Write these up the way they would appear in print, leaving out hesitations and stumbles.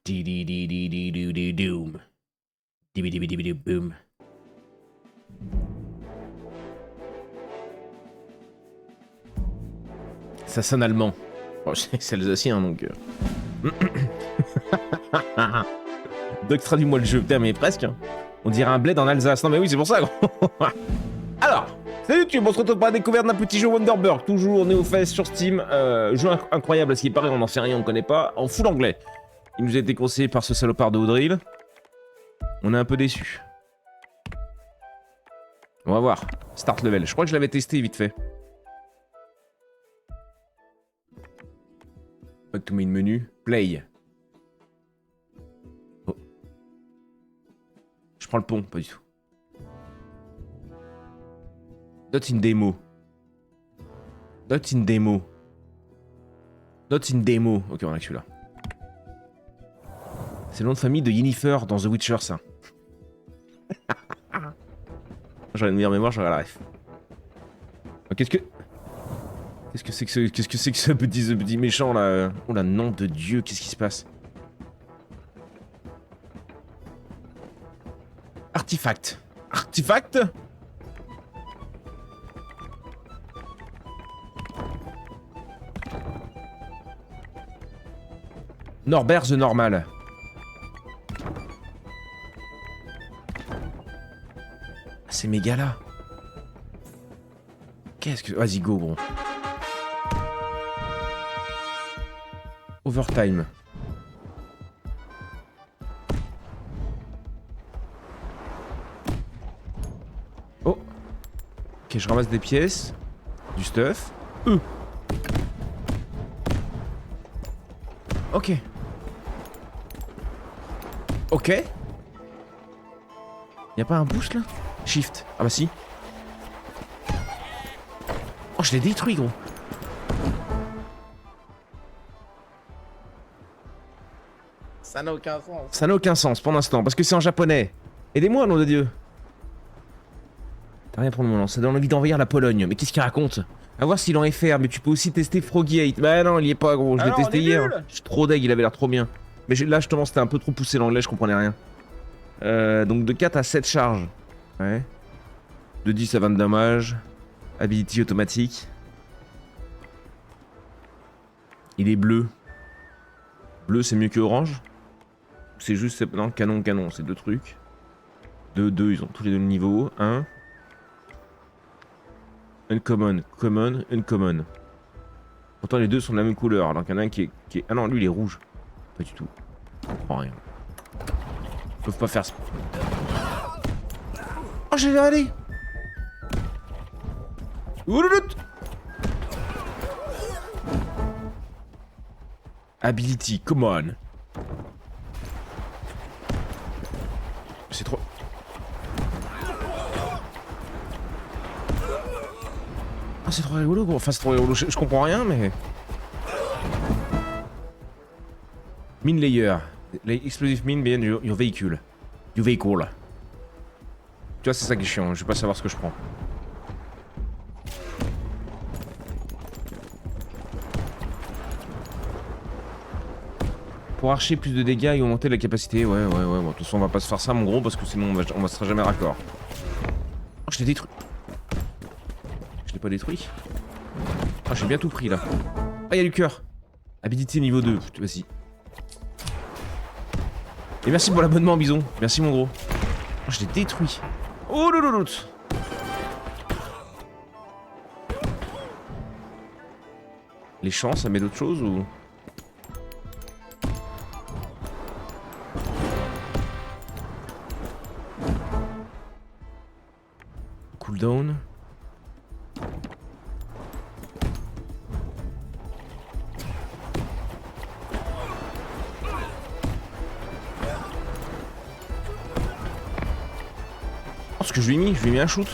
Di-di-di-di-di-di-di-doom. Di-bi-di-bi-di-bi-boom. Ça sonne allemand. Bon, c'est alsacien donc. Doc, traduis-moi le jeu. Putain, mais presque. Hein. On dirait un bled en Alsace. Non, mais oui, c'est pour ça. Alors, salut YouTube, on se retrouve pour la découverte d'un petit jeu Wonderburg. Toujours néo-fest sur Steam. Jeu incroyable, à ce qui paraît, on n'en sait rien, on connaît pas. En full anglais. Il nous a été conseillé par ce salopard de Audril. On est un peu déçus. On va voir. Start level. Je crois que je l'avais testé vite fait. Back to main menu. Play. Oh. Je prends le pont, pas du tout. Not in demo. Not in demo. Not in demo. Ok, on a que celui-là. C'est le nom de famille de Yennefer dans The Witcher, ça. J'aurais une meilleure mémoire, j'aurais la ref. Qu'est-ce que c'est que ce petit méchant là? Oh la nom de Dieu, qu'est-ce qui se passe? Artefact. Artefact? Norbert the Normal. C'est méga là. Qu'est-ce que... Vas-y, go, gros. Overtime. Oh. Ok, je ramasse des pièces. Du stuff. Ok. Ok. Y'a pas un boost là? Shift. Ah bah si. Oh, je l'ai détruit, gros. Ça n'a aucun sens. Ça n'a aucun sens pour l'instant, parce que c'est en japonais. Aidez-moi, nom de Dieu. T'as rien pour le moment, ça donne envie d'envahir la Pologne. Mais qu'est-ce qu'il raconte? À voir s'il en est faire, mais tu peux aussi tester Froggy 8. Bah non, il y est pas, gros. Je l'ai testé hier. Je suis trop deg, il avait l'air trop bien. Mais là, justement, c'était un peu trop poussé l'anglais, je comprenais rien. Donc de 4 à 7 charges. Ouais. De 10 à 20 dommages. Ability automatique. Il est bleu. Bleu, c'est mieux que orange? C'est juste... Non, canon, canon, c'est deux trucs. Deux, ils ont tous les deux le niveau. 1. Uncommon, common, uncommon. Pourtant, les deux sont de la même couleur, alors qu'il y en a un qui est... Ah non, lui, il est rouge. Pas du tout. Je comprends rien. Ils peuvent pas faire ça. Oh, j'ai allé. Ouloulout. Ability, come on. C'est trop... Ah, c'est trop rigolo, gros. Enfin, c'est trop rigolo. Je comprends rien, mais... Mine layer. Les explosive mine behind your vehicle. Your vehicle. Tu vois, c'est ça qui est chiant. Je vais pas savoir ce que je prends. Pour archer plus de dégâts et augmenter la capacité. Ouais. Bon, de toute façon, on va pas se faire ça, mon gros, parce que sinon, on va se sera jamais raccord. Oh, je l'ai détruit. Je l'ai pas détruit. Ah, j'ai bien tout pris, là. Ah, y'a du cœur. Habilité niveau 2. Vas-y. Et merci pour l'abonnement, bison. Merci, mon gros. Oh, je l'ai détruit. Oh, louloulout. Les champs, ça met d'autres choses ou... Cooldown. Oh, ce que je lui ai mis un shoot.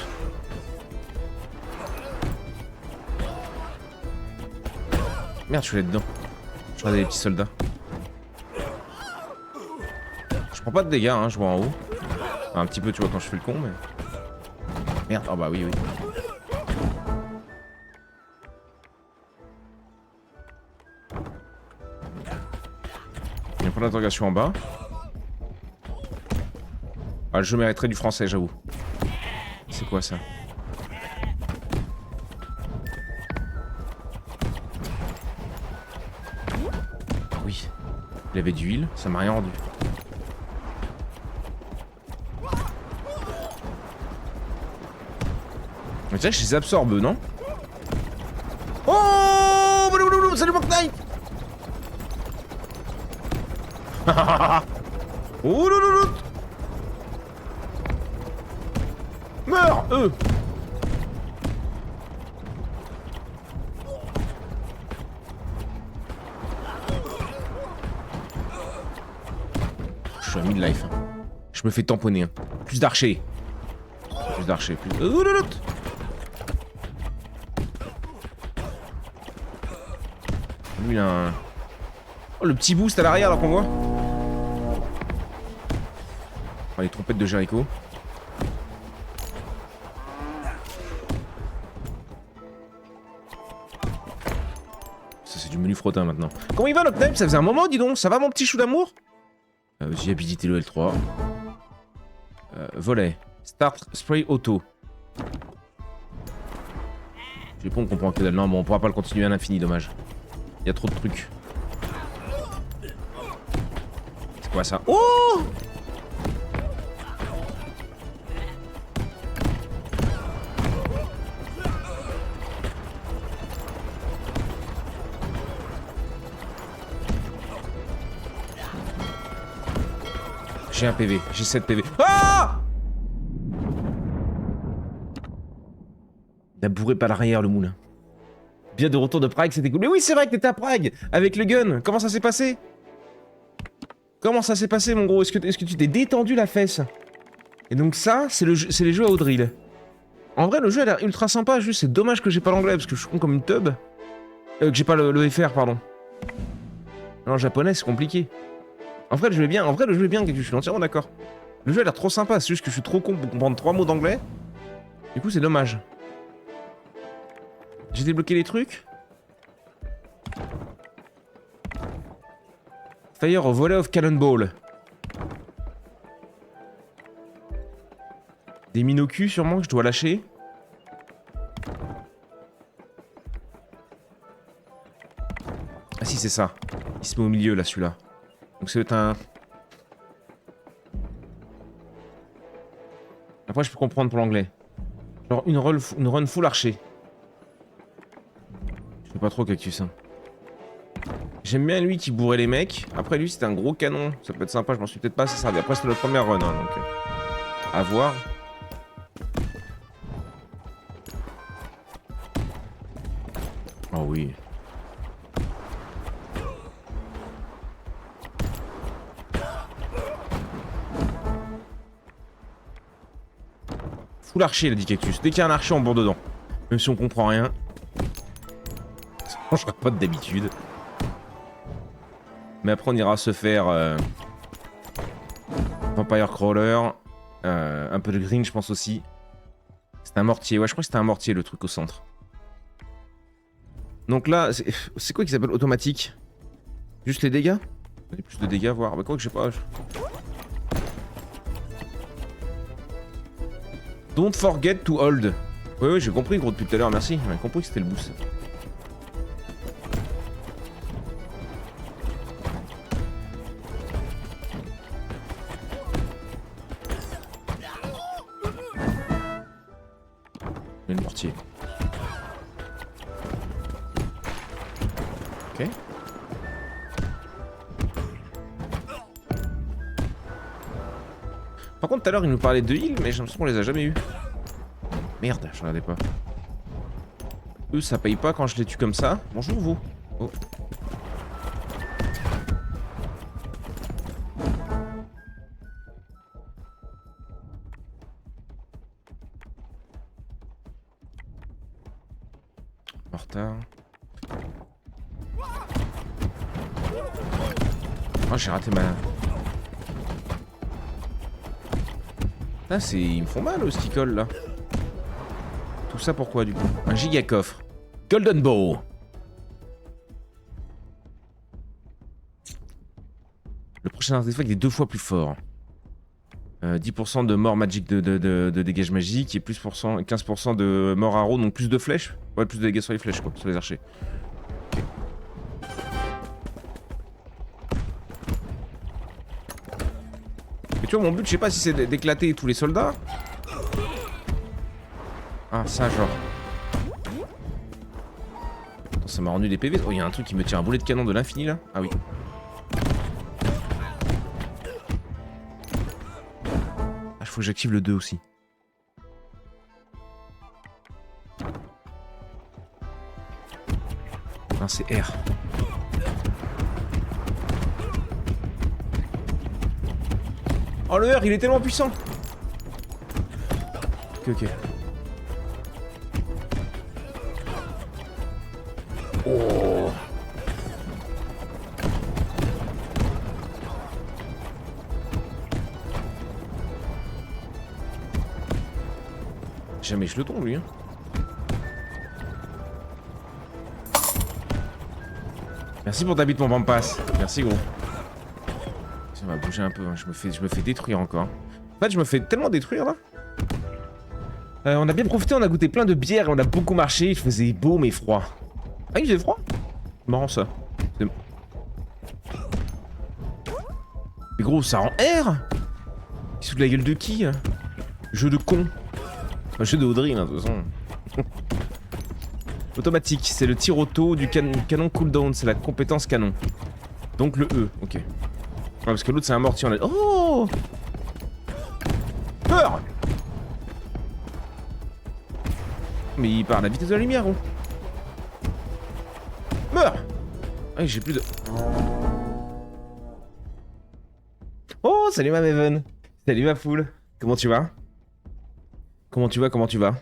Merde, je suis là-dedans. Je regardais les petits soldats. Je prends pas de dégâts, hein, je vois en haut. Enfin, un petit peu, tu vois, quand je fais le con, mais... Merde, oh bah oui. Point d'interrogation en bas. Ah, le jeu mériterait du français, j'avoue. C'est quoi ça? Oui. Il avait d'huile, ça m'a rien rendu. Mais tiens, je les absorbe, non? Oh, salut mon Knight. Oh non. Meurs, eux. Je suis à mid-life. Hein. Je me fais tamponner. Hein. Plus d'archers. Plus d'archers. Plus... Oh, non. Lui, il a un... Oh, le petit boost à l'arrière, là, qu'on voit. Oh, les trompettes de Jericho. Ça, c'est du menu frottin, maintenant. Comment il va, Noctem? Ça faisait un moment, dis donc. Ça va, mon petit chou d'amour? Vas-y, habilité le L3. Volet. Start spray auto. Je sais pas, on comprend que dalle. Non, bon, on pourra pas le continuer à l'infini, dommage. Il y a trop de trucs. C'est quoi ça? Oh! J'ai un PV, j'ai 7 PV. Ah! Il a bourré par l'arrière le moulin. Bien de retour de Prague, c'était cool. Mais oui, c'est vrai que t'étais à Prague avec le gun. Comment ça s'est passé? Comment ça s'est passé, mon gros? Est-ce que tu t'es détendu la fesse? Et donc ça, c'est les jeux à Audril. En vrai, le jeu a l'air ultra sympa. Juste, c'est dommage que j'ai pas l'anglais parce que je suis con comme une teub. Que j'ai pas le FR, pardon. Non, japonais, c'est compliqué. En vrai, le jeu est bien. En vrai, le jeu est bien. Je suis entièrement d'accord. Le jeu a l'air trop sympa. C'est juste que je suis trop con pour comprendre 3 mots d'anglais. Du coup, c'est dommage. J'ai débloqué les trucs. Fire au volley of Cannonball. Des mines au cul sûrement que je dois lâcher. Ah si, c'est ça. Il se met au milieu là, celui-là. Donc c'est un... Après je peux comprendre pour l'anglais. Genre une run full archer. Je sais pas trop Cactus. Hein. J'aime bien lui qui bourrait les mecs. Après lui c'était un gros canon. Ça peut être sympa, je m'en suis peut-être pas assez servi. Après c'était notre première run, hein, donc... à voir. Oh oui. Full archer, il a dit Cactus. Dès qu'il y a un archer, on bourre dedans. Même si on comprend rien. Ça changera pas d'habitude. Mais après, on ira se faire... Vampire Crawler. Un peu de green, je pense aussi. C'était un mortier. Ouais, je crois que c'était un mortier, le truc au centre. Donc là, c'est quoi qui s'appelle automatique? Juste les dégâts? Plus de dégâts, voir. Bah quoi que je sais pas. Don't forget to hold. Oui, j'ai compris, gros, depuis tout à l'heure, merci. J'ai compris que c'était le boost. Il y a le mortier. Ok. Par contre, tout à l'heure, il nous parlait de heal, mais j'ai l'impression qu'on les a jamais eu. Merde, je regardais pas. Eux, ça paye pas quand je les tue comme ça. Bonjour, vous. Oh. En retard. Oh, j'ai raté ma... Ah, c'est... Ils me font mal, au stickle, là. Tout ça pourquoi, du coup? Un giga coffre. Golden Bow. Le prochain artefact est 2 fois plus fort. 10% de mort magique de dégâts magiques et plus 15% de mort arrow, donc plus de flèches. Ouais, plus de dégâts sur les flèches, quoi, sur les archers. Okay. Et tu vois, mon but, je sais pas si c'est d'éclater tous les soldats. Ah, ça, genre. Attends, ça m'a rendu des PV. Oh, il y a un truc qui me tire un boulet de canon de l'infini là. Ah oui. Ah, faut que j'active le 2 aussi. Non, c'est R. Oh, le R, il est tellement puissant. Ok. Oh. Jamais je le tombe, lui. Hein. Merci pour ta bite, mon Pampas. Merci, gros. Ça va bouger un peu. Hein. Je me fais détruire encore. En fait, je me fais tellement détruire, là. On a bien profité, on a goûté plein de bières et on a beaucoup marché. Il faisait beau, mais froid. Ah, il faisait froid? Marrant, ça. Mais gros, ça rend R. Il se fout de la gueule de qui, hein? Jeu de con. Enfin, jeu de Audrey, hein, de toute façon. Automatique, c'est le tir auto du canon cooldown, c'est la compétence canon. Donc le E, ok. Ouais, parce que l'autre c'est un mortier, on a... Oh! Peur! Mais il part à la vitesse de la lumière, gros. Meurs! Ah, j'ai plus de... Oh, salut ma Maven! Salut ma foule! Comment tu vas? Comment tu vas? Comment tu vas?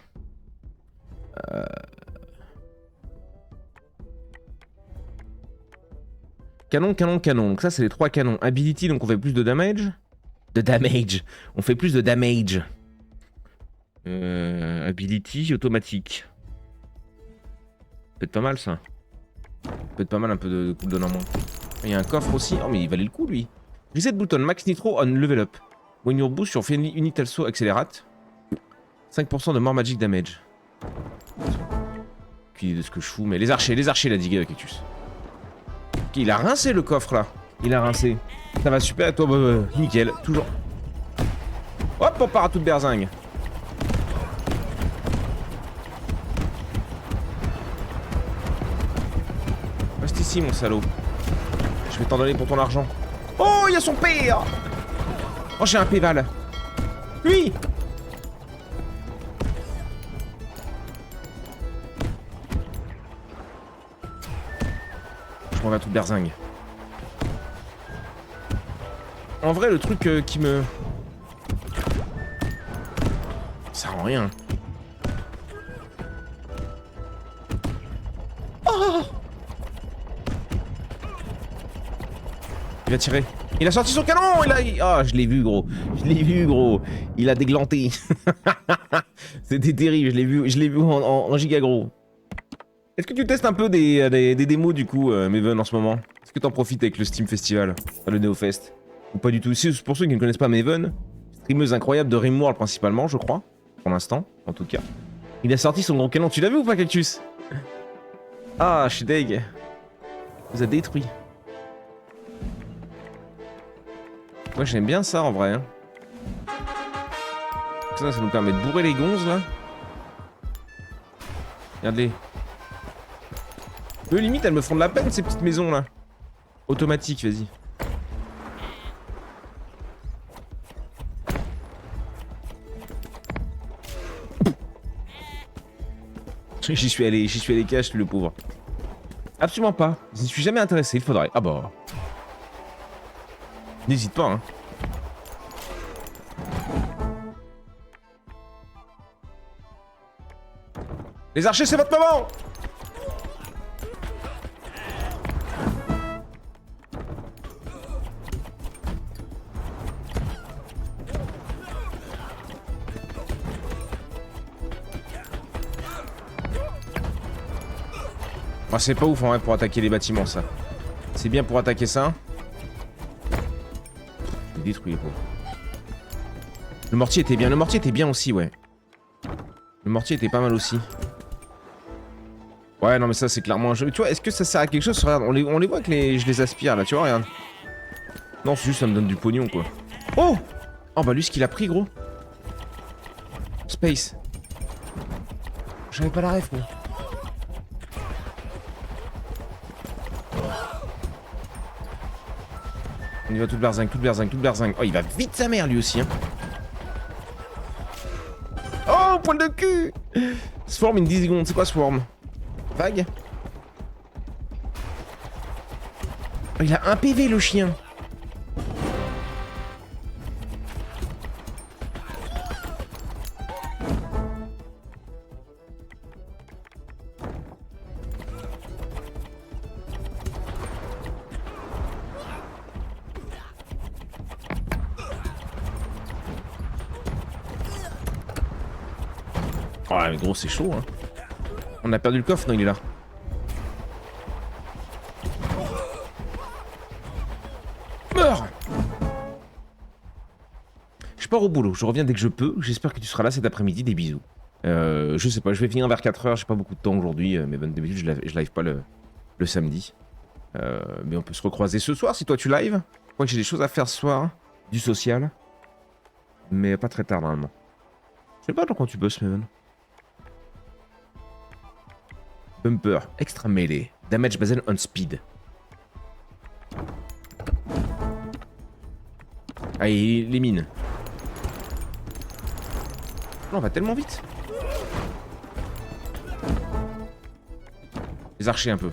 Canon, canon, canon. Donc ça, c'est les 3 canons. Ability, donc on fait plus de damage. On fait plus de damage. Ability, automatique. Peut-être pas mal, ça. Peut-être pas mal, un peu de cooldown en moins. Il y a un coffre aussi. Oh, mais il valait le coup, lui. Reset button, max nitro on level up. When your boost your friendly unit also accelerate. 5% de more magic damage. Aucune idée de ce que je fous, mais les archers, il a dit Cactus. Ok, il a rincé le coffre là. Il a rincé. Ça va super, toi, nickel, toujours. Hop, on part à toute berzingue. Reste ici, mon salaud. Je vais t'en donner pour ton argent. Oh, il y a son père. Oh, j'ai un péval. Oui. Je m'en vais à toute berzingue. En vrai, le truc qui me... Ça rend rien. Oh, il va tirer. Il a sorti son canon. Ah, je l'ai vu, gros. Il a déglanté. C'était terrible. Je l'ai vu en giga gros. Est-ce que tu testes un peu des démos du coup, Maven, en ce moment? Est-ce que t'en profites avec le Steam Festival, le NeoFest? Ou pas du tout? C'est pour ceux qui ne connaissent pas Maven, streameuse incroyable de Rimworld principalement, je crois. Pour l'instant, en tout cas. Il a sorti son gros canon. Tu l'as vu ou pas, Cactus? Ah, je suis deg. Il vous a détruit. Moi, j'aime bien ça en vrai. Hein. Ça nous permet de bourrer les gonzes là. Regardez. Eux, limite, elles me font de la peine ces petites maisons là. Automatique, vas-y. J'y suis allé cash, le pauvre. Absolument pas. Je n'y suis jamais intéressé, il faudrait. Ah bah. N'hésite pas, hein. Les archers, c'est votre moment! Ah, c'est pas ouf en vrai pour attaquer les bâtiments ça. C'est bien pour attaquer ça. Détruit les pauvres. Le mortier était bien. Le mortier était bien aussi, ouais. Le mortier était pas mal aussi. Ouais, non, mais ça, c'est clairement un jeu. Tu vois, est-ce que ça sert à quelque chose? Regarde, on les voit que je les aspire, là. Tu vois, regarde. Non, c'est juste ça me donne du pognon, quoi. Oh! Oh, bah lui, ce qu'il a pris, gros. Space. J'avais pas la ref, moi. On y va tout berzingue, tout berzingue, tout berzingue. Oh, il va vite sa mère, lui aussi, hein. Oh, poil de cul! Swarm in 10 secondes. C'est quoi, Swarm? Vague? Oh, il a un PV, le chien. Oh mais gros c'est chaud hein. On a perdu le coffre, non il est là. Meurs. Je pars au boulot, je reviens dès que je peux. J'espère que tu seras là cet après-midi, des bisous. Je sais pas, je vais finir vers 4h, j'ai pas beaucoup de temps aujourd'hui, mais d'habitude je live pas le samedi. Mais on peut se recroiser ce soir si toi tu live. Je crois que j'ai des choses à faire ce soir, du social. Mais pas très tard normalement. Je sais pas quand tu bosses, Meven. Bumper, extra melee, damage based on speed. Ah, et les mines. Non, on va tellement vite. Les archers un peu.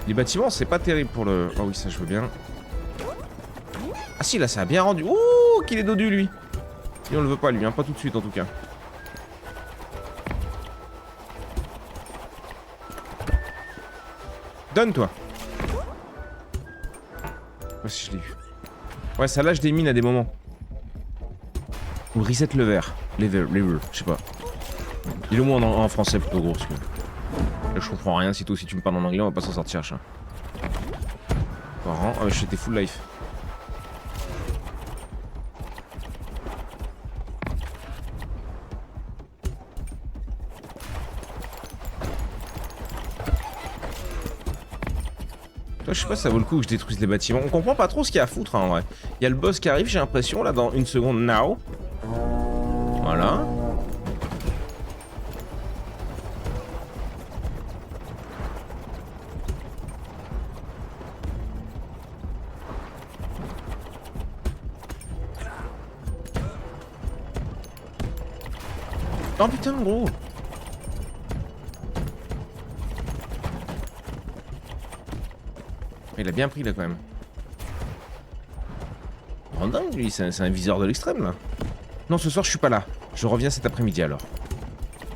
Les bâtiments, c'est pas terrible pour le... Ah oui, ça je veux bien. Ah si, là, ça a bien rendu. Ouh, qu'il est dodu, lui. Et on le veut pas, lui, hein. Pas tout de suite, en tout cas. Donne-toi. Ouais, si je l'ai eu. Ouais, ça lâche des mines à des moments. Ou reset le verre. Lever, je sais pas. Dis-le moi en français plutôt gros, parce que... Là, je comprends rien, si toi aussi tu me parles en anglais, on va pas s'en sortir, chat. Ah, mais j'étais full life. Toi, je sais pas si ça vaut le coup que je détruise les bâtiments. On comprend pas trop ce qu'il y a à foutre, hein, en vrai. Il y a le boss qui arrive, j'ai l'impression, là, dans une seconde, now. Voilà. Oh putain, gros. Il a bien pris là quand même. Oh dingue lui, c'est un viseur de l'extrême là. Non, ce soir je suis pas là. Je reviens cet après-midi alors.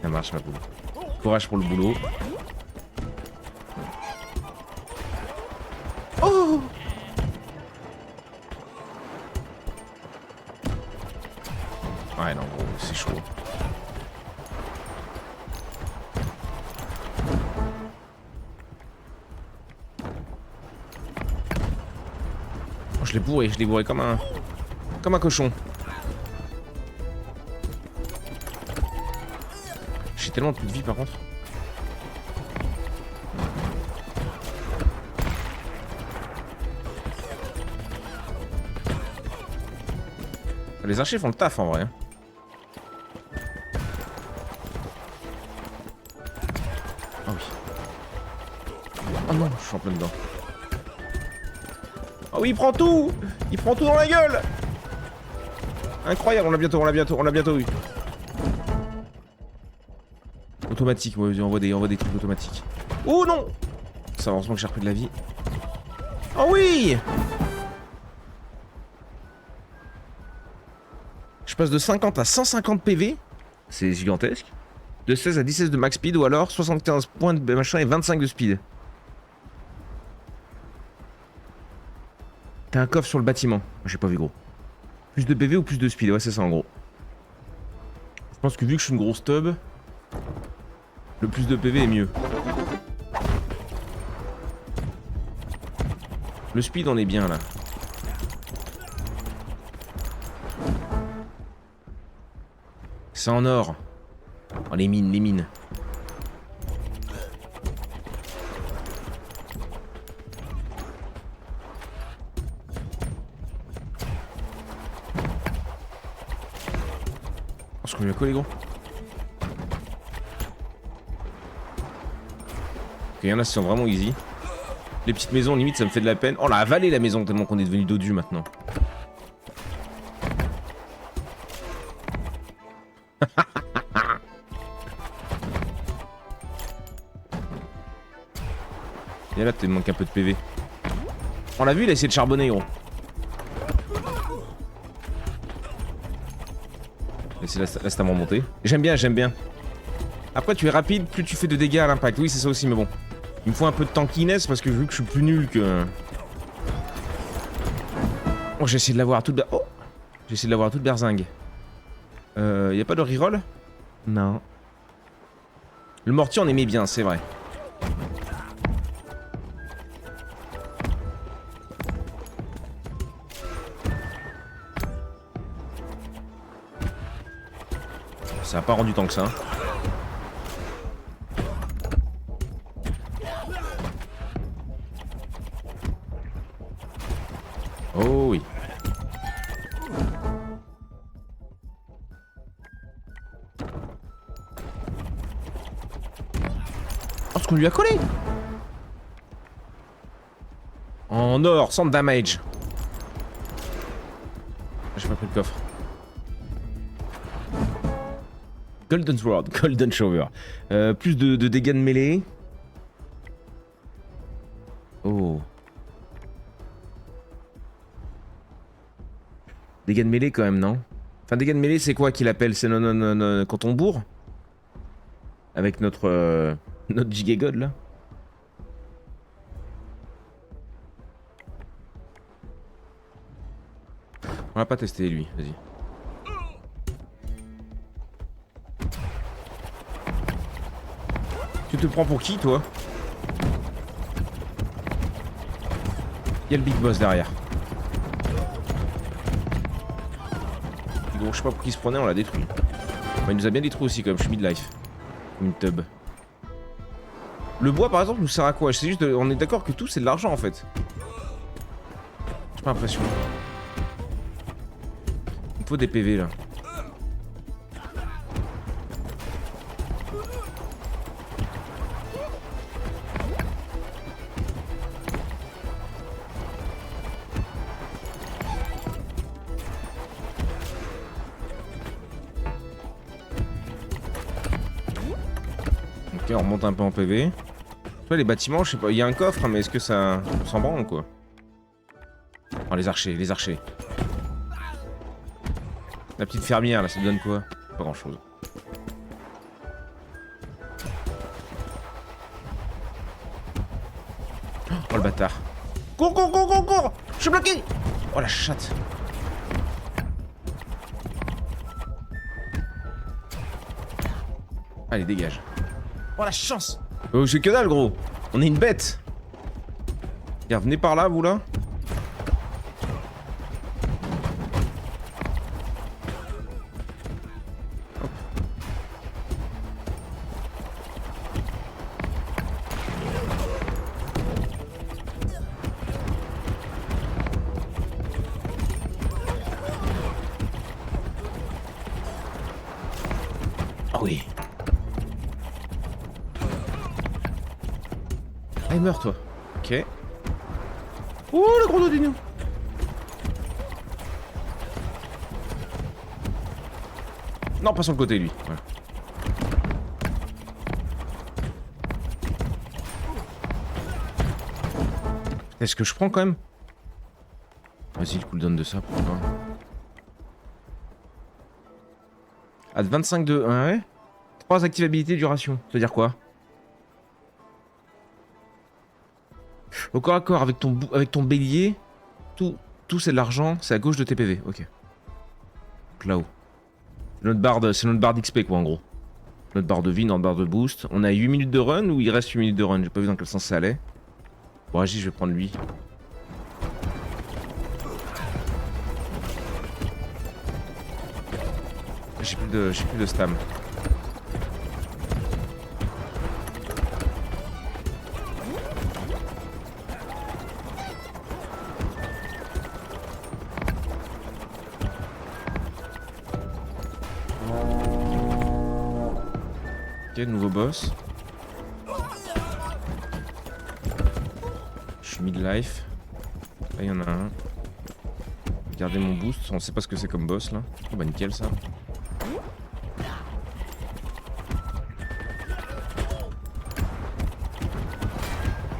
Ça marche ma poule. Courage pour le boulot. Oh! Ouais non gros, c'est chaud. Je l'ai bourré comme un cochon. J'ai tellement plus de vie par contre. Les archers font le taf en vrai. Hein. Ah oui. Oh non, je suis en plein dedans. Oh oui, il prend tout! Il prend tout dans la gueule! Incroyable, on l'a bientôt eu. Automatique, ouais, on voit des trucs automatiques. Oh non! Ça, heureusement que j'ai repris de la vie. Oh oui! Je passe de 50 à 150 PV. C'est gigantesque. De 16 à 17 de max speed ou alors 75 points de machin et 25 de speed. T'as un coffre sur le bâtiment. J'ai pas vu gros. Plus de PV ou plus de speed? Ouais, c'est ça en gros. Je pense que vu que je suis une grosse tub... Le plus de PV est mieux. Le speed on est bien là. C'est en or. Oh les mines, les mines. Oh, ce qu'on lui a collé gros. Il y en a qui sont vraiment easy. Les petites maisons, limite, ça me fait de la peine. Oh, on l'a avalé la maison tellement qu'on est devenu dodu maintenant. Et là, tu manques un peu de PV. On l'a vu, il a essayé de charbonner, gros. Là, c'est à remonter. J'aime bien, j'aime bien. Après, tu es rapide, plus tu fais de dégâts à l'impact. Oui, c'est ça aussi, mais bon. Il me faut un peu de tankiness parce que vu que je suis plus nul que... Oh, j'ai essayé de l'avoir toute... Oh, j'ai essayé de l'avoir toute berzingue. Y a pas de reroll? Non. Le mortier, on aimait bien, c'est vrai. Ça a pas rendu tant que ça. Oh oui. Oh, ce qu'on lui a collé. En or, sans damage. J'ai pas pris le coffre. Golden Sword, Golden Shower. Plus de dégâts de mêlée. Oh. Dégâts de mêlée quand même, non? Enfin, dégâts de mêlée, c'est quoi qu'il appelle? C'est non, quand on bourre? Avec notre notre Gigagod là. On va pas tester lui, vas-y. Tu te prends pour qui, toi? Il y a le big boss derrière. Donc je sais pas pour qui il se prenait, on l'a détruit. Bah, il nous a bien détruit aussi quand même, je suis midlife. Comme une tub. Le bois par exemple nous sert à quoi? C'est juste on est d'accord que tout c'est de l'argent en fait. J'ai pas l'impression. Il me faut des PV là. Ok, on remonte un peu en PV. Tu vois les bâtiments, je sais pas, il y a un coffre, mais est-ce que ça s'en branle quoi? Oh les archers, les archers. La petite fermière là, ça te donne quoi? Pas grand chose. Oh le bâtard. Cours, cours, cours, cours, cours! Je suis bloqué! Oh la chatte. Allez, dégage. Oh la chance! Oh, j'ai que dalle, gros! On est une bête! Regarde, venez par là, vous là. Hop. Oh oui! Ah, il meurt, toi. Ok. Oh, le gros dodino. Non, pas sur le côté, lui. Voilà. Est-ce que je prends quand même? Vas-y, le cooldown de ça, pourquoi? À 25 de... Ouais. 3 activabilités duration. Ça veut dire quoi? Au corps à corps avec ton bélier, tout c'est de l'argent, c'est à gauche de tes PV, ok. Donc là-haut. C'est notre barre d'XP quoi en gros. Notre barre de vie, notre barre de boost. On a 8 minutes de run ou il reste 8 minutes de run? J'ai pas vu dans quel sens ça allait. Bon, vas-y, je vais prendre lui. J'ai plus de stam. Ok, nouveau boss. Je suis mid-life. Là, il y en a un. Regardez mon boost, on sait pas ce que c'est comme boss là. Oh bah nickel ça.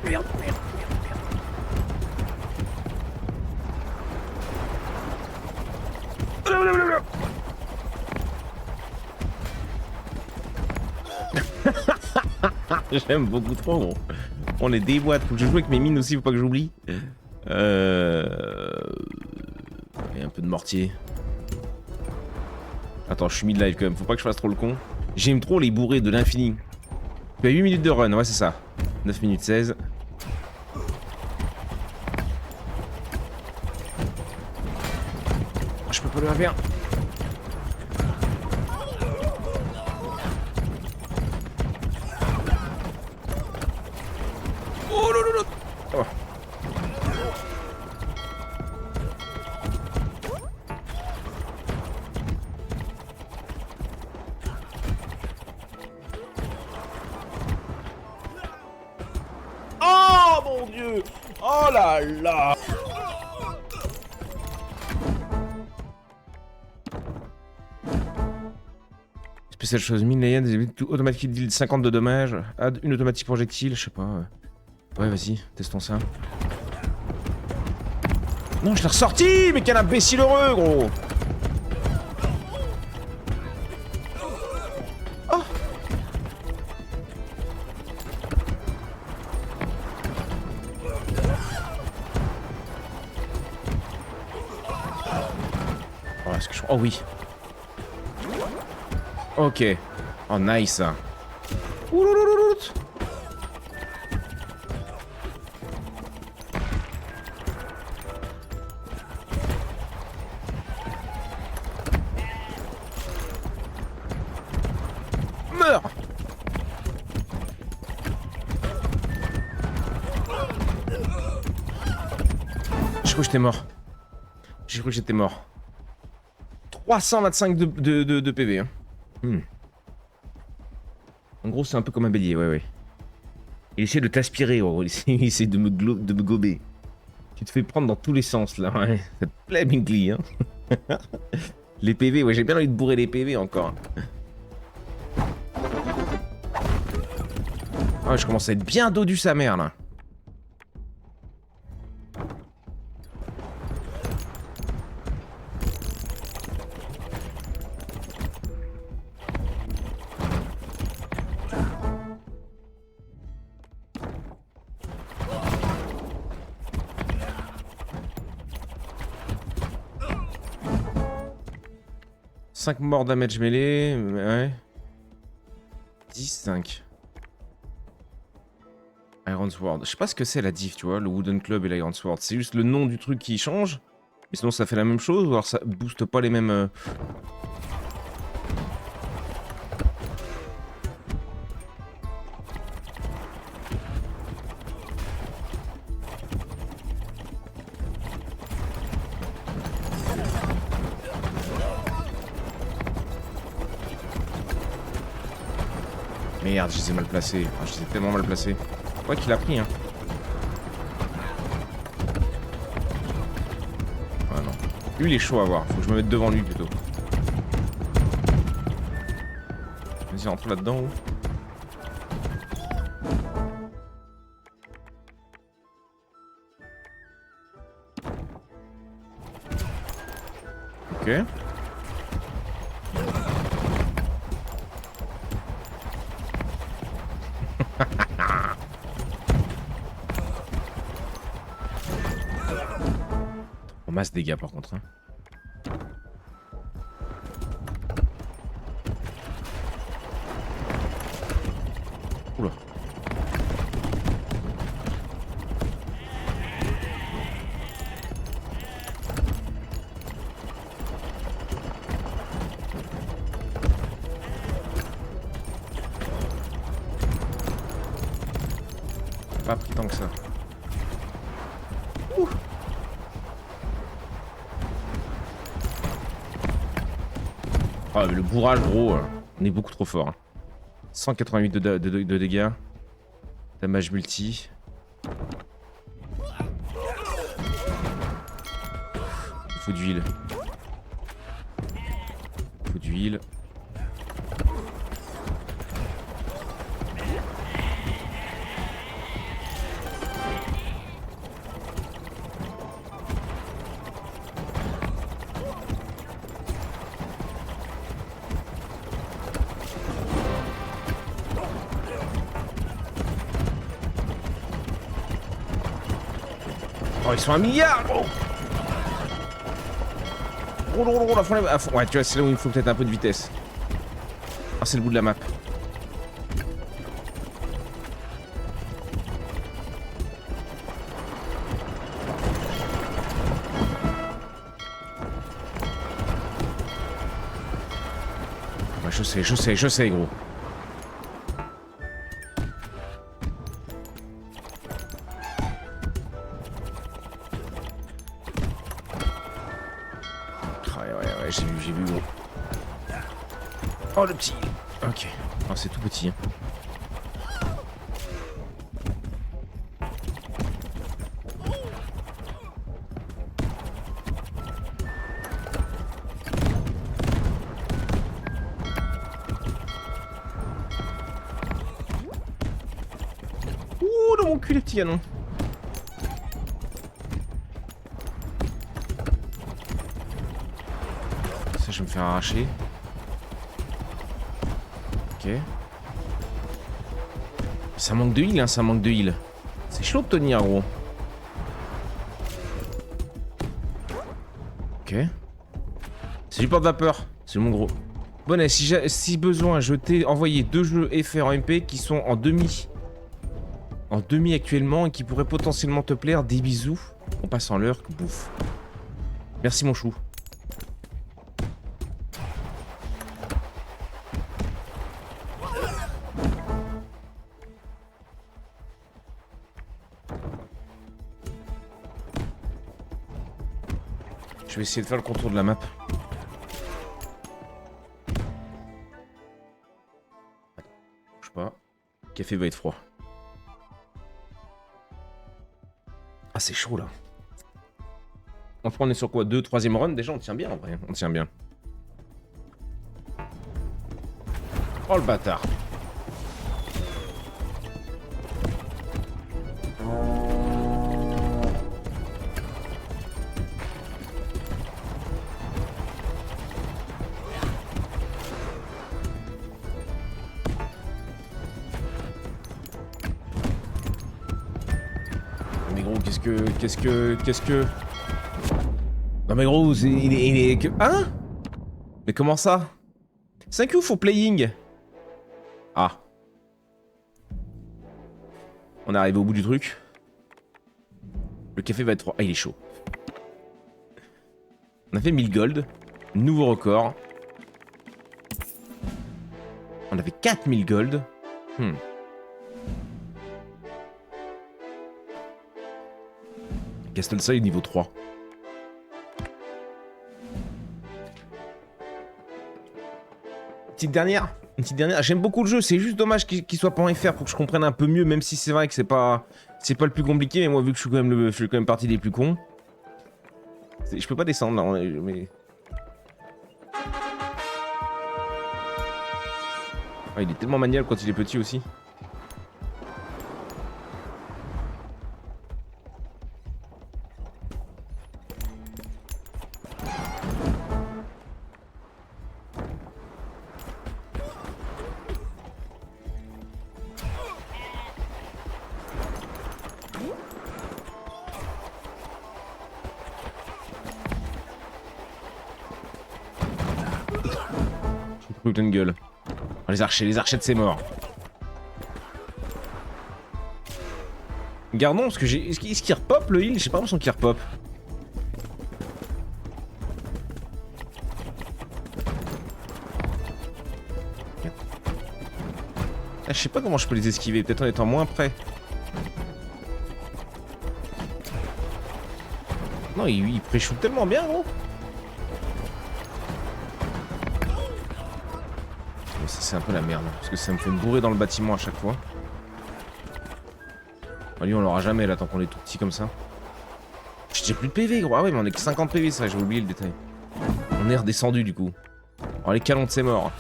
Merde, merde, J'aime beaucoup trop gros. On est des boîtes, faut que je joue avec mes mines aussi, faut pas que j'oublie. Et un peu de mortier. Attends, je suis mid-live quand même, faut pas que je fasse trop le con. J'aime trop les bourrés de l'infini. Tu as 8 minutes de run, ouais c'est ça. 9 minutes 16. Je peux pas le faire. Oh là là là. Oh. Oh mon dieu. Oh là là. Spécial chose, mine Lion, automatique deal 50 de dommages, add une automatique projectile, je sais pas. Ouais, vas-y, testons ça. Non, je l'ai ressorti, mais quel imbécile heureux, gros. Oh. Oh, est-ce que je... Oh oui. Ok. Oh, nice. Ouloulouloulou. Meurs. J'ai cru que j'étais mort. J'ai cru que j'étais mort. 325 de PV. Hein. En gros, c'est un peu comme un bélier, ouais. Il essaie de t'aspirer, oh. Il essaie de me gober. Tu te fais prendre dans tous les sens, là. Ouais. Ça te plaît, Binkley, hein. Les PV, ouais, j'ai bien envie de bourrer les PV encore. Ah, je commence à être bien dodu sa mère, là. « 5 morts damage mêlé, ouais. 10-5. Iron Sword. Je sais pas ce que c'est la diff, tu vois, le Wooden Club et l'Iron Sword. C'est juste le nom du truc qui change. Mais sinon ça fait la même chose, ou alors ça booste pas les mêmes... Merde, je les ai mal placés. Ah, je les ai tellement mal placés. Ouais, qu'il a pris, hein. Ah non. Lui, il est chaud à voir. Faut que je me mette devant lui plutôt. Vas-y, rentre là-dedans. Ou... Ok. On masse dégâts par contre. Hein. Pas pris tant que ça. Ouh. Ah, mais le bourrage, gros, on est beaucoup trop fort. Hein. 188 de dégâts. Damage multi. Il faut d'huile. Il faut d'huile. Oh, ils sont 1 milliard, gros! Gros, la fond, ouais, tu vois, c'est là où il me faut peut-être un peu de vitesse. Ah, c'est le bout de la map. Ouais, je sais, gros. Ouais, j'ai vu, gros. Oh, le petit. Ok. Oh, c'est tout petit. Hein. Ouh, dans mon cul, les petits canons. Ça, je vais me faire arracher. Ok. Ça manque de heal, hein, ça manque de heal. C'est chaud de tenir, gros. Ok. C'est du porte-vapeur. C'est mon gros. Bon, si besoin, je t'ai envoyé 2 jeux FR en MP qui sont en demi. En demi actuellement et qui pourraient potentiellement te plaire. Des bisous. On passe en l'heure que bouffe. Merci, mon chou. Je vais essayer de faire le contour de la map. Bouge pas. Le café va être froid. Ah, c'est chaud là. Enfin, on est sur quoi? 2, 3e run? Déjà, on tient bien en vrai. On tient bien. Oh le bâtard. Mais gros, qu'est-ce que... Non mais gros, il est que... Hein? Mais comment ça? Thank you for playing. Ah. On est arrivé au bout du truc. Le café va être froid. Ah, il est chaud. On a fait 1000 gold. Nouveau record. On avait 4000 gold. Castle Side niveau 3. Une petite dernière. J'aime beaucoup le jeu, c'est juste dommage qu'il soit pas en FR pour que je comprenne un peu mieux, même si c'est vrai que c'est pas le plus compliqué, mais moi vu que je suis quand même partie des plus cons. Je peux pas descendre là, mais... Ah, il est tellement maniable quand il est petit aussi. Putain de gueule. Oh, les archettes c'est mort. Gardons parce que j'ai... Est-ce qu'il repop le heal? J'ai pas l'impression qu'il repop. Ah, je sais pas comment je peux les esquiver, peut-être en étant moins près. Non, il pré-shoot tellement bien, gros. Mais ça, c'est un peu la merde. Parce que ça me fait me bourrer dans le bâtiment à chaque fois. Bah, lui, on l'aura jamais là, tant qu'on est tout petit comme ça. J'ai plus de PV, gros. Ah ouais, mais on est que 50 PV, ça, j'ai oublié le détail. On est redescendu, du coup. Oh, les canons de ses morts.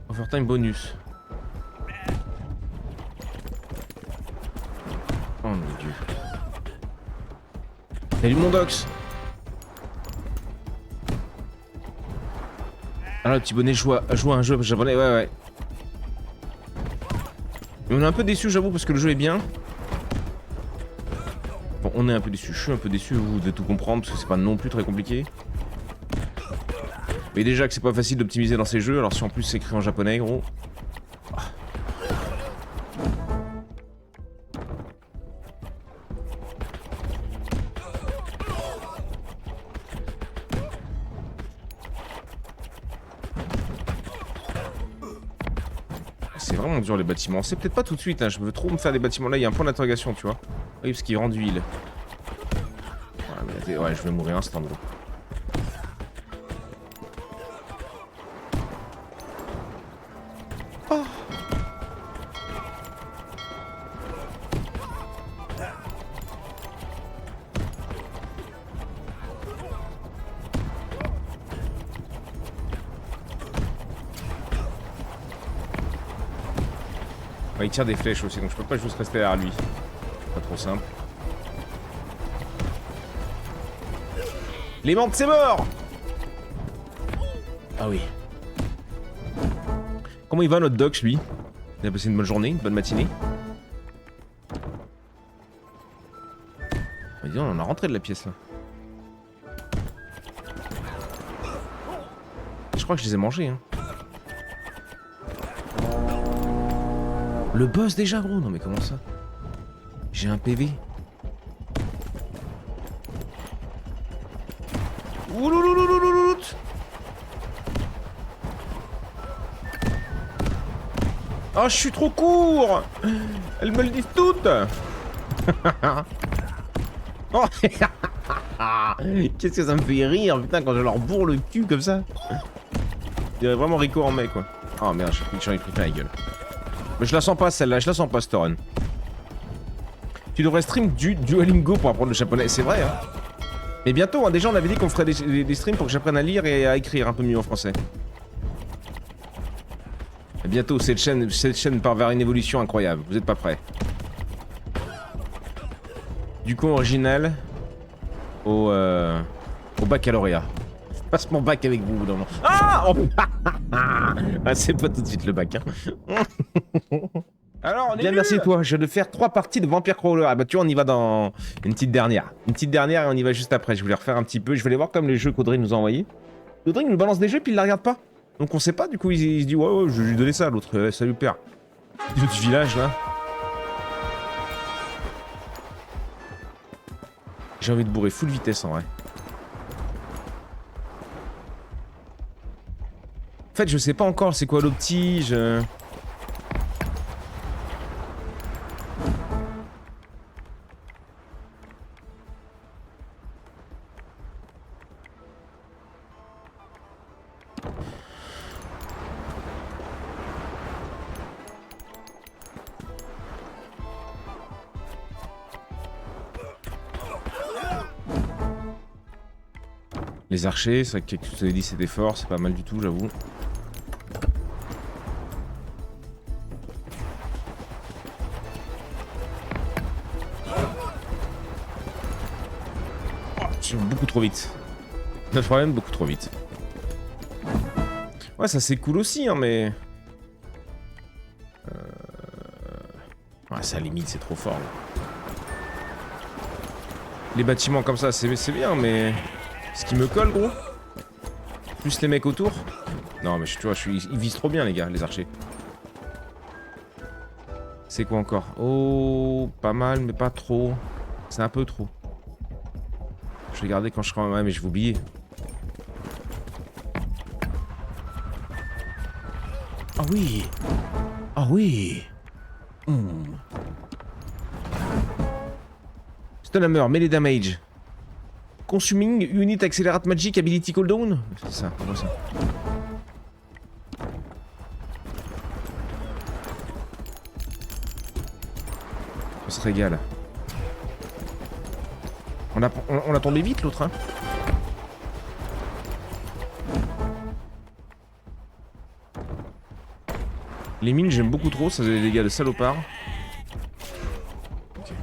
Overtime bonus. Oh mon dieu. Salut mon dox. Alors le petit bonnet joue à un jeu japonais, ouais. Mais on est un peu déçu, j'avoue, parce que le jeu est bien. Bon, on est un peu déçu, je suis un peu déçu, vous devez tout comprendre, parce que c'est pas non plus très compliqué. Mais déjà que c'est pas facile d'optimiser dans ces jeux, alors si en plus c'est écrit en japonais, gros. C'est vraiment dur les bâtiments. C'est peut-être pas tout de suite, hein. Je veux trop me faire des bâtiments. Là, il y a un point d'interrogation, tu vois. Oui, parce qu'il rend d'huile. Ouais, je vais mourir instant, gros. Oh. Ouais, il tire des flèches aussi, donc je peux pas juste rester derrière lui. Pas trop simple. Les menthes, c'est mort! Ah oui. Comment il va notre dox, lui? Il a passé une bonne journée, une bonne matinée? Bah, dis donc, on a rentré de la pièce, là. Je crois que je les ai mangés, hein. Le boss déjà, gros? Non mais comment ça? J'ai un PV. Ouloulouloulouloulout. Oh, je suis trop court. Elles me le disent toutes. Oh. Qu'est-ce que ça me fait rire, putain, quand je leur bourre le cul comme ça. Je dirais vraiment Rico en mai, quoi. Oh merde, j'en ai pris plein la gueule. Mais je la sens pas celle-là, je la sens pas cette run. Tu devrais stream du Duolingo pour apprendre le japonais, c'est vrai hein. Mais bientôt, hein, déjà on avait dit qu'on ferait des streams pour que j'apprenne à lire et à écrire un peu mieux en français. Et bientôt, cette chaîne part vers une évolution incroyable, vous êtes pas prêts. Du coup original au baccalauréat. Je passe mon bac avec vous, non. Ah, oh. Ah, c'est pas tout de suite le bac, hein. Alors, on est bien, merci toi. Je viens de faire 3 parties de Vampire Crawler. Ah bah tu vois, on y va dans une petite dernière. Une petite dernière et on y va juste après. Je voulais refaire un petit peu. Je vais aller voir comme les jeux qu'Audrey nous a envoyés. Audrey nous balance des jeux puis il la regarde pas. Donc on sait pas, du coup il se dit ouais, je vais lui donner ça à l'autre. Salut père. Du village là. J'ai envie de bourrer full vitesse en vrai. En fait, je sais pas encore c'est quoi l'opti, Les archers, c'est vrai que tu t'avais dit c'était fort, c'est pas mal du tout, j'avoue. Oh, tu vas beaucoup trop vite. Notre problème, beaucoup trop vite. Ouais, ça c'est cool aussi, hein, mais... Ouais, ça limite, c'est trop fort, là. Les bâtiments comme ça, c'est bien, mais... Ce qui me colle, gros. Plus les mecs autour. Non, mais tu vois, ils visent trop bien, les gars, les archers. C'est quoi encore? Oh, pas mal, mais pas trop. C'est un peu trop. Je vais garder quand je serai... Ouais, mais je vais oublier. Ah oui. Ah oui. Stun Hammer, melee damage. Consuming unit accelerate magic ability cooldown. C'est ça, on voit ça. On se régale. On a tombé vite l'autre, hein. Les mines j'aime beaucoup trop, ça faisait des dégâts de salopard. Okay.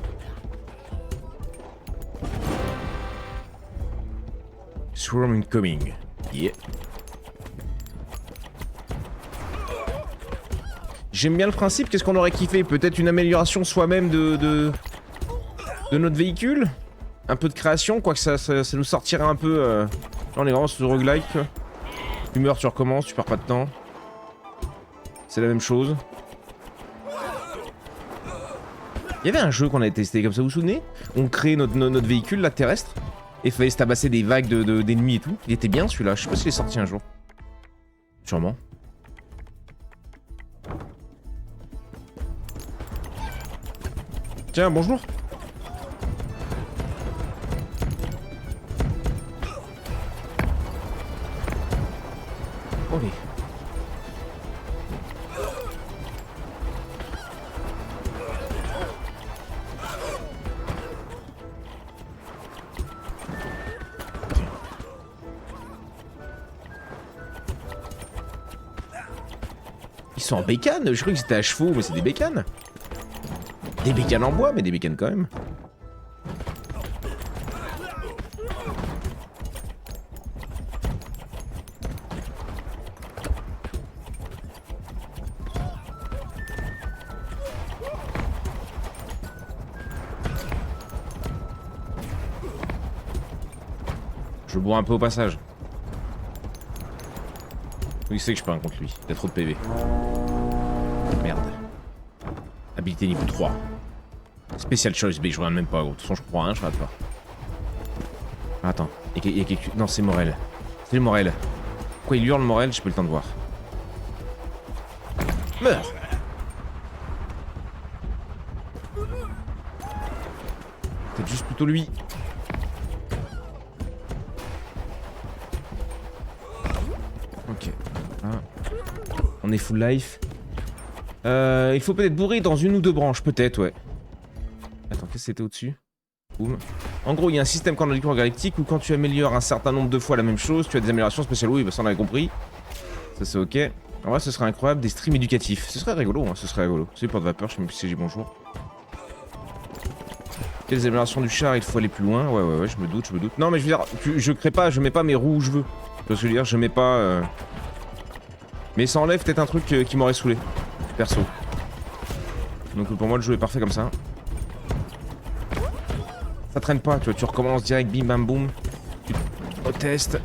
Swarm incoming. Yeah. J'aime bien le principe, qu'est-ce qu'on aurait kiffé? Peut-être une amélioration soi-même de notre véhicule? Un peu de création, quoique ça nous sortirait un peu... Là on est vraiment sur le roguelike. Tu meurs, tu recommences, tu perds pas de temps. C'est la même chose. Il y avait un jeu qu'on avait testé comme ça, vous vous souvenez? On crée notre véhicule, là, terrestre. Et il fallait se tabasser des vagues d'ennemis et tout. Il était bien celui-là, je sais pas s'il est sorti un jour. Sûrement. Tiens, bonjour. Allez. Ils sont en bécane? Je croyais que c'était à chevaux, mais c'est des bécanes. Des bécanes en bois, mais des bécanes quand même. Je bois un peu au passage. Il sait que je peux rien contre lui. Il a trop de PV. Merde. Habilité niveau 3. Spécial choice B, je regarde même pas gros. De toute façon je comprends rien, je regarde pas. Attends, il y a quelque... Non c'est Morel. C'est le Morel. Pourquoi il hurle Morel? J'ai pas eu le temps de voir. Meurs. Peut-être juste plutôt lui. Ok. Ah. On est full life. Il faut peut-être bourrer dans une ou deux branches, peut-être, ouais. Attends, qu'est-ce que c'était au-dessus? Boum. En gros, il y a un système quand on a du galactique où quand tu améliores un certain nombre de fois la même chose, tu as des améliorations spéciales. Oui, bah ça on avait compris. Ça c'est ok. En vrai, ce serait incroyable, des streams éducatifs. Ce serait rigolo, hein, ce serait rigolo. C'est porte vapeur, je sais même plus si j'ai bonjour. Quelles améliorations du char, il faut aller plus loin. Ouais, je me doute. Non, mais je veux dire, je crée pas, je mets pas mes roues où je veux. Tu vois ce que je veux dire, je mets pas... Mais ça enlève peut-être un truc qui m'aurait saoulé. Perso. Donc pour moi, le jeu est parfait comme ça. Ça traîne pas, tu vois, tu recommences direct, bim bam boum. Tu retestes.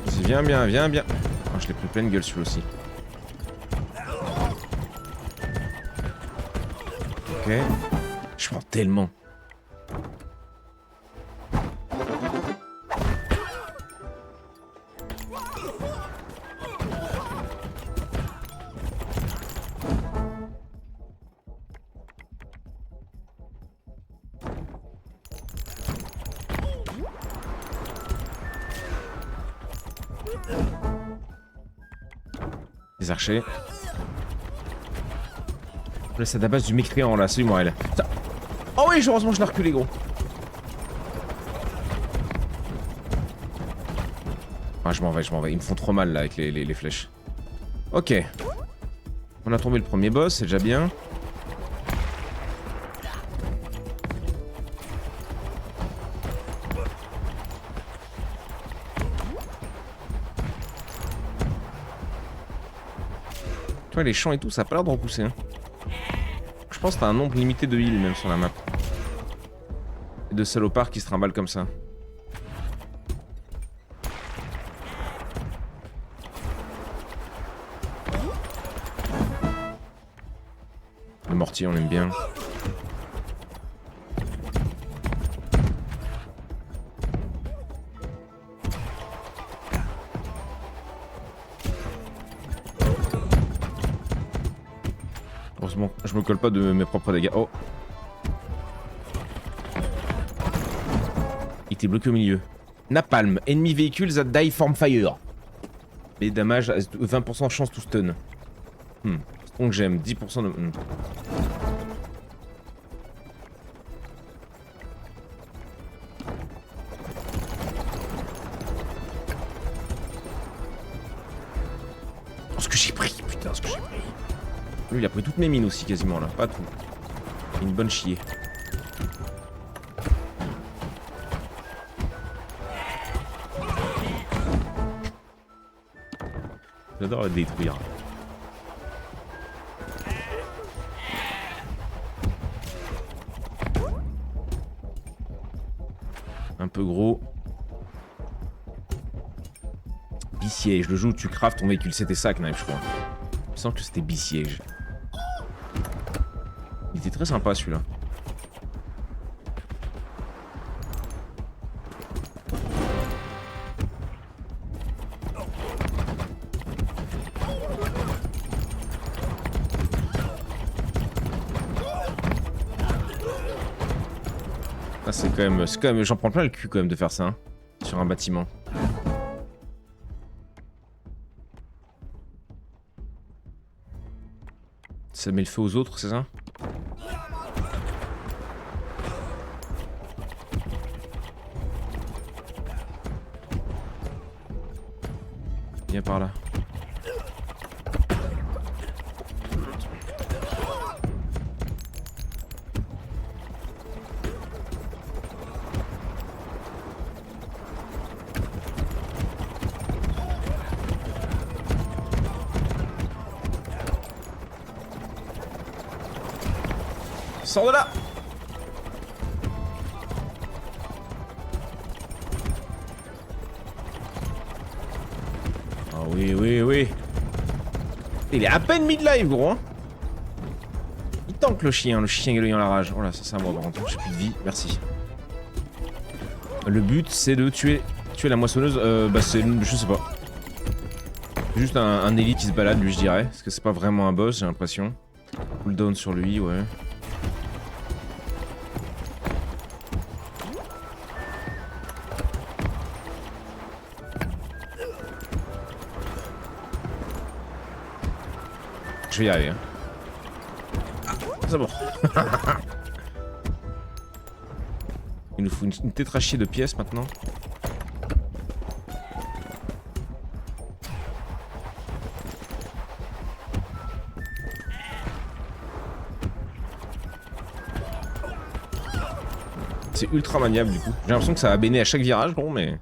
Vas-y, viens bien. Oh, je l'ai pris pleine gueule celui-là aussi. Ok. Je prends tellement. Les archers. Là, c'est à la base du mécréant là, celui-moi elle. Oh oui, heureusement je l'ai reculé gros. Ah, je m'en vais. Ils me font trop mal là avec les flèches. Ok. On a tombé le premier boss, c'est déjà bien. Tu vois, les champs et tout, ça a pas l'air de repousser. Hein. Je pense que t'as un nombre limité de heals même sur la map. Et de salopards qui se trimballent comme ça. Le mortier, on aime bien. Heureusement, je me colle pas de mes propres dégâts. Oh. Il était bloqué au milieu. Napalm. Enemy vehicles that die from fire. Les damages, 20% de chance to stun. Donc j'aime, 10% de... Oh, ce que j'ai pris, putain, ce que j'ai pris. Lui, il a pris toutes mes mines aussi, quasiment, là. Pas tout. Une bonne chier. J'adore le détruire. Un peu gros. Bisiège, le jeu où tu craftes ton véhicule. C'était ça, Knife, je crois. Je sens que c'était bisiège. Il était très sympa celui-là. Ah, c'est quand même, j'en prends plein le cul quand même de faire ça, hein, sur un bâtiment. Ça met le feu aux autres, c'est ça? Viens par là. Sors de là! Ah oui, oui, oui. Il est à peine mid-life, gros. Hein. Il tank le chien ayant la rage. Oh là, ça c'est à moi par contre. J'ai plus de vie, merci. Le but c'est de tuer la moissonneuse. Bah c'est, je sais pas. C'est juste un élite qui se balade, lui je dirais. Parce que c'est pas vraiment un boss, j'ai l'impression. Cooldown sur lui, ouais. Je vais y arriver. Hein. Ah, c'est bon. Il nous faut une tétrachie de pièces maintenant. C'est ultra maniable du coup. J'ai l'impression que ça va béner à chaque virage, bon, mais...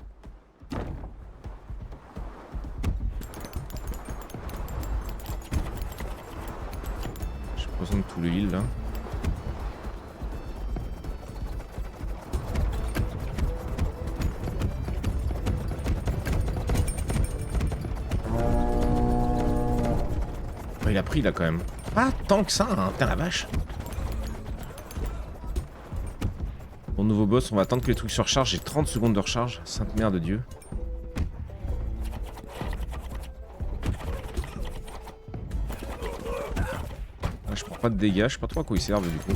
De tout le heal là. Oh, il a pris là quand même. Pas tant que ça, hein. Putain la vache. Bon nouveau boss, on va attendre que les trucs se rechargent. J'ai 30 secondes de recharge. Sainte mère de Dieu. Je prends pas de dégâts, je sais pas trop à quoi ils servent du coup.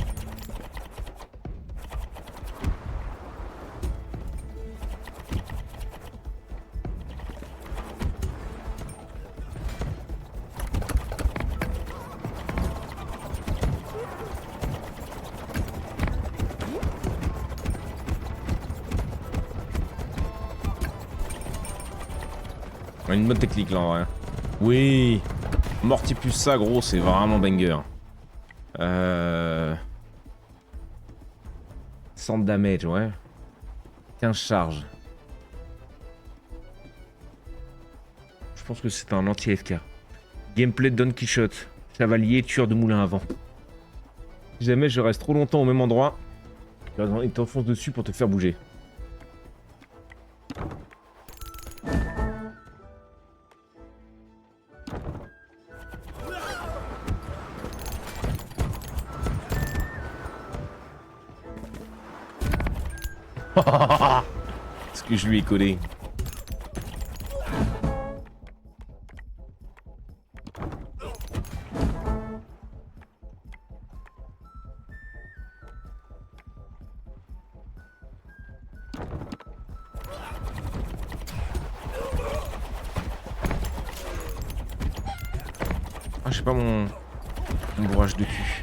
On a une bonne technique là en vrai. Oui, Morty plus ça gros, c'est vraiment banger. 100 damage, ouais. 15 charges. Je pense que c'est un anti-FK. Gameplay de Don Quichotte. Chevalier, tueur de moulin à vent. Si jamais je reste trop longtemps au même endroit, il t'enfonce dessus pour te faire bouger. Ce que je lui ai collé. Ah, j'ai pas mon bourrage de cul.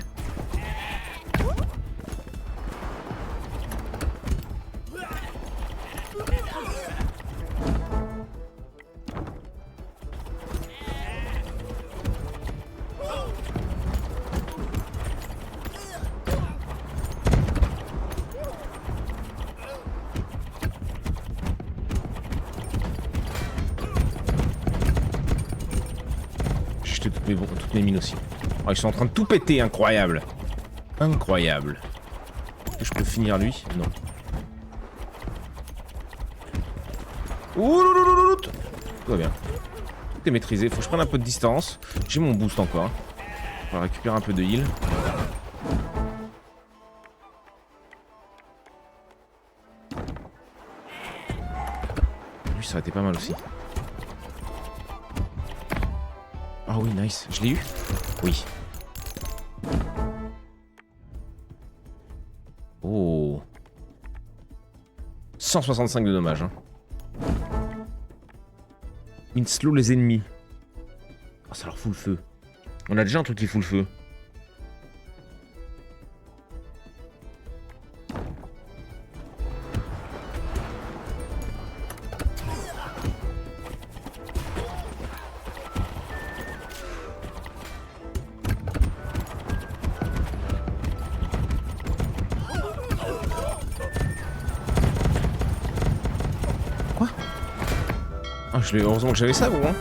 Toutes mes mines aussi. Oh, ils sont en train de tout péter, incroyable. Incroyable. Est-ce que je peux finir lui? Non. Ouh, tout va bien. Tout est maîtrisé. Faut que je prenne un peu de distance. J'ai mon boost encore. On va récupérer un peu de heal. Lui, ça aurait été pas mal aussi. Ah oui, nice. Je l'ai eu? Oui. Oh. 165 de dommages. Hein. Il slow les ennemis. Ah, ça leur fout le feu. On a déjà un truc qui fout le feu. Ah, heureusement que j'avais ça, gros. Hein.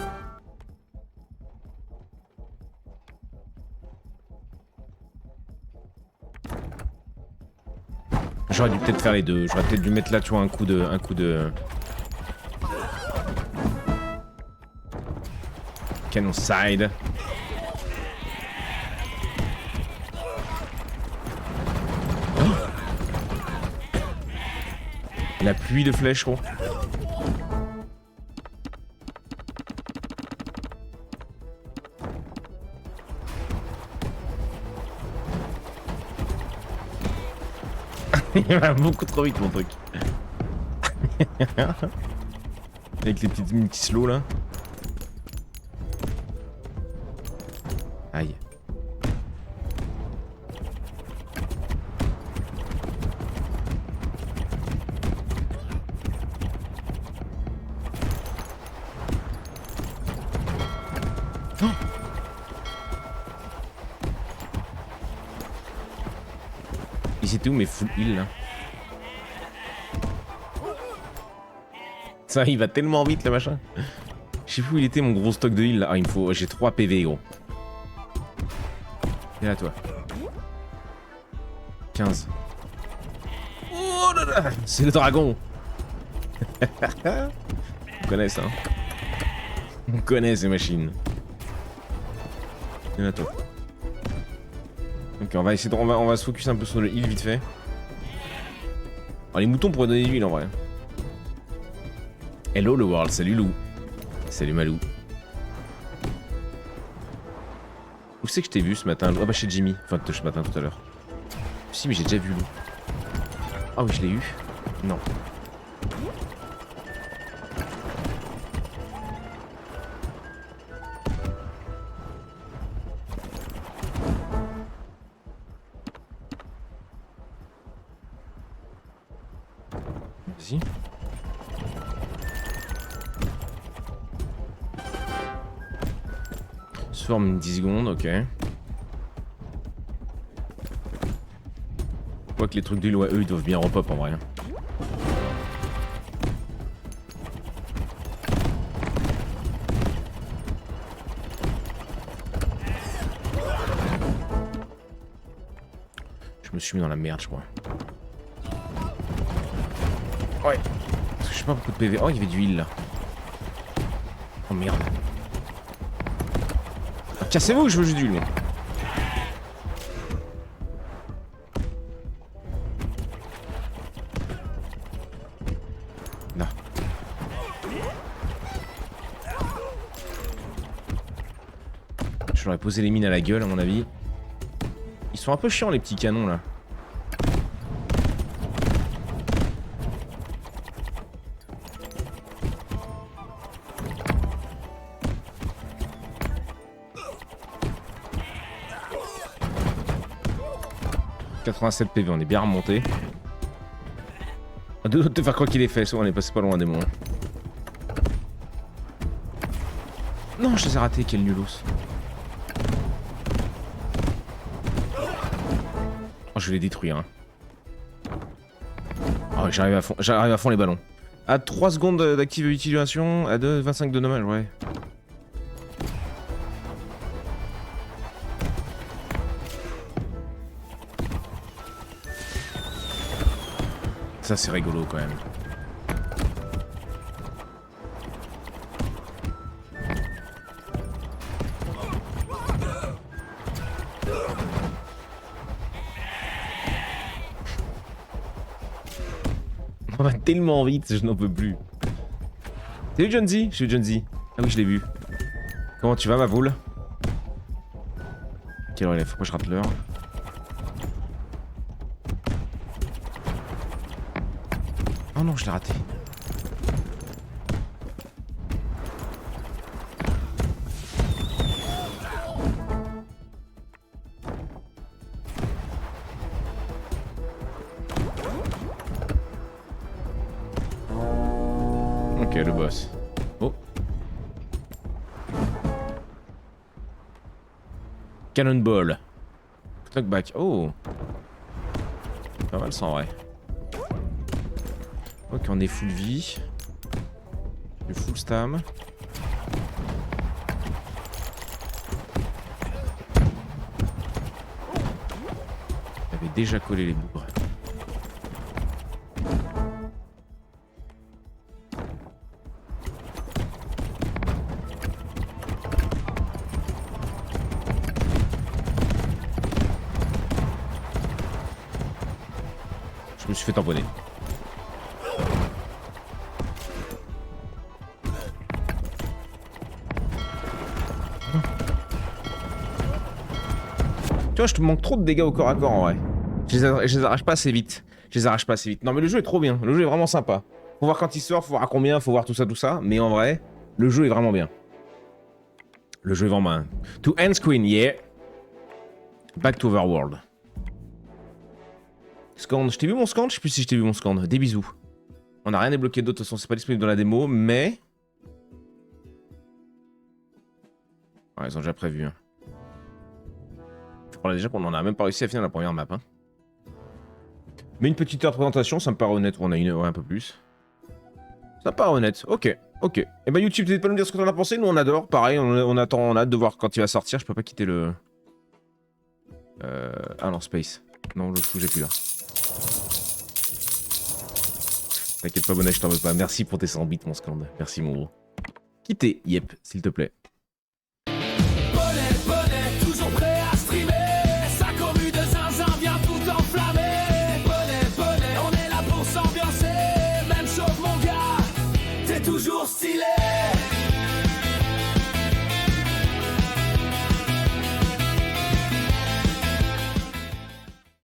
J'aurais dû peut-être faire les deux. J'aurais peut-être dû mettre là, tu vois, un coup de... Canon side. Oh, la pluie de flèches, gros. Il va beaucoup trop vite mon truc. Avec les petites mines qui slow là. Aïe. Oh, ils étaient où mes full heal là? Ça il va tellement vite le machin. Je sais plus où il était mon gros stock de heal là. Ah il me faut. J'ai 3 PV gros. Et là toi. 15. Oh là là. C'est le dragon. On connaît ça. Hein. On connaît ces machines. Et là toi. Ok, on va essayer de, on va se focus un peu sur le heal vite fait. Alors, les moutons pourraient donner de l'huile en vrai. Hello le world, salut Lou. Salut Malou. Où c'est que je t'ai vu ce matin? Ah bah chez Jimmy. Enfin ce matin tout à l'heure. Si mais j'ai déjà vu Lou. Ah oui je l'ai eu. Non. Vas-y. Se forme 10 secondes, ok. Je vois que les trucs d'huile, ouais, eux ils doivent bien repop en vrai. Je me suis mis dans la merde, je crois. Ouais. Parce que j'ai pas beaucoup de PV. Oh, il y avait du heal là. Oh merde. Ah, cassez-vous, je veux juste du heal. Non. Je leur ai posé les mines à la gueule, à mon avis. Ils sont un peu chiants, les petits canons là. 87 PV, on est bien remonté. On doit te faire quoi qu'il ait fait, on est passé pas loin des mots. Non, je les ai ratés, quel nulos. Oh, je vais les détruire. Hein. Oh, j'arrive à fond les ballons. À 3 secondes d'active utilisation, à 2,25 de dommage, ouais. Ça c'est rigolo quand même. On va tellement vite, je n'en peux plus. Salut Jonesy, je suis Jonesy. Ah oui, je l'ai vu. Comment tu vas ma poule? Quelle heure il est? Faut pas que je rate l'heure. Oh non, je l'ai raté. Ok, le boss. Oh. Cannonball. Knockback. Oh. Pas mal ça en vrai. Ok, on est full vie. Du full stam. J'avais déjà collé les bougres. Je me suis fait tamponner. Tu vois, je te manque trop de dégâts au corps à corps en vrai. Je les arrache pas assez vite. Non mais le jeu est trop bien. Le jeu est vraiment sympa. Faut voir quand il sort, faut voir à combien, faut voir tout ça. Mais en vrai, le jeu est vraiment bien. Le jeu est vraiment bien. To end screen, yeah. Back to Overworld. Scan, je t'ai vu mon scan? Je sais plus si je t'ai vu mon scan. Des bisous. On n'a rien débloqué d'autre, de toute façon c'est pas disponible dans la démo, mais... Ouais, ils ont déjà prévu. Hein. On a déjà qu'on en a même pas réussi à finir la première map. Hein. Mais une petite heure de présentation, ça me paraît honnête. On a une heure un peu plus. Ça me paraît honnête. Ok, ok. Et bah YouTube, n'hésite pas à nous dire ce que t'en as pensé. Nous on adore. Pareil, on attend, on a hâte de voir quand il va sortir. Je peux pas quitter le... Ah non, Space. Non, le fou, j'ai plus là. T'inquiète pas, Bonnet, je t'en veux pas. Merci pour tes 100 bits, mon scand. Merci, mon gros. Quittez, yep, s'il te plaît. Bonnet, toujours prêt à streamer. Sa commu de zinzin vient tout enflammer. Bonnet, on est là pour s'ambiancer. Même chose, mon gars, t'es toujours stylé.